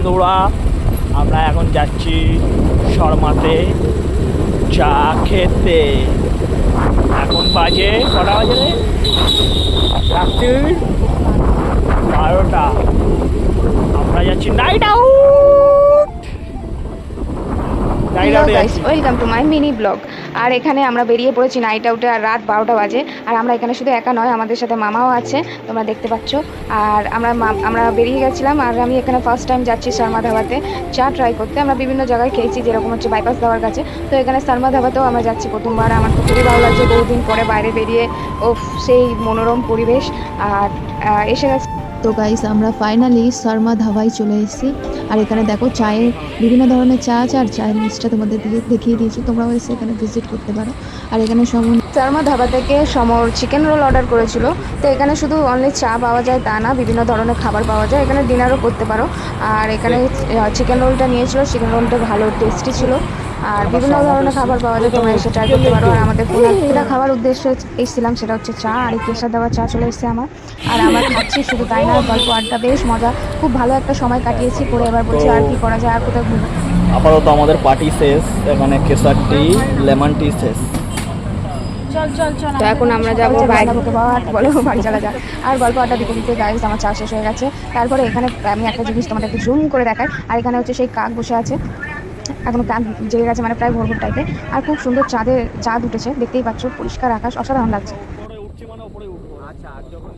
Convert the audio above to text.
বন্ধুরা, আমরা এখন যাচ্ছি শর্মাতে চা খেতে। এখন বাজে কটা বাজে রে? রাত্রি 12টা। আমরা যাচ্ছি night out. Welcome to my mini blog. আর এখানে আমরা বেরিয়ে পড়েছি নাইট আউটে, আর রাত 12টা বাজে। আর আমরা এখানে শুধু একা নয়, আমাদের সাথে মামাও আছে, তোমরা দেখতে পাচ্ছ। আর আমরা বেরিয়ে গেছিলাম, আর আমি এখানে ফার্স্ট টাইম যাচ্ছি শর্মা ধাবাতে চা ট্রাই করতে। আমরা বিভিন্ন জায়গায় খেয়েছি, যেরকম হচ্ছে বাইপাস ধাবার কাছে, তো এখানে শর্মা ধাবাতেও আমরা যাচ্ছি প্রথমবার। আমার তো খুবই ভালো লাগছে বহুদিন পরে বাইরে বেরিয়ে, ও সেই মনোরম পরিবেশ। আর এসে গেছে তো গাইস, আমরা ফাইনালি শর্মা ধাবায় চলে এসেছি। আর এখানে দেখো চায়ের বিভিন্ন ধরনের চা আছে, আর চায়ের লিস্টটা তোমাদের দেখিয়ে দিয়েছি, তোমরাও এসে এখানে ভিজিট করতে পারো। আর এখানে শর্মা ধাবা থেকে সমর চিকেন রোল অর্ডার করেছিল। তো এখানে শুধু অনলি চা পাওয়া যায় তা না, বিভিন্ন ধরনের খাবার পাওয়া যায়, এখানে ডিনারও করতে পারো। আর এখানে চিকেন রোলটা নিয়েছিল, চিকেন রোলটা ভালো টেস্টি ছিল। আর বিভিন্ন ধরনের খাবার পাওয়া যায়, তোমরা এসে ট্রাই করতে পারো। আর আমাদের একটা খাবার উদ্দেশ্যে এসেছিলাম, সেটা হচ্ছে চা। আর এই কেশার দেওয়া চা চলে এসেছে আমার, আর আমরা খাচ্ছি। শুধু তাই না, গল্প আড্ডা, বেশ মজা, খুব ভালো একটা সময় কাটিয়েছি। পরে এবার বলছি আর কি করা যায়, আর কোথায় ঘুরবো। আপাতত আমাদের পার্টি শেষ, এখানে কেশর টি, লেমন টি শেষ। তো এখন আমরা যাবো বলো বাড়ি চলা যায়। আর গল্প আড্ডা দিতে দিতে গাইস আমার চা শেষ হয়ে গেছে। তারপরে এখানে আমি একটা জিনিস তোমাদের একটু জুম করে দেখাই। আর এখানে হচ্ছে সেই কাক বসে আছে, এখনো কাক জেগে গেছে, মানে প্রায় ভোর ভোর টাইপের। আর খুব সুন্দর চাঁদ উঠেছে, দেখতেই পাচ্ছ, পরিষ্কার আকাশ, অসাধারণ লাগছে। উঠছি মানে উপরে উঠবো। আচ্ছা, যখন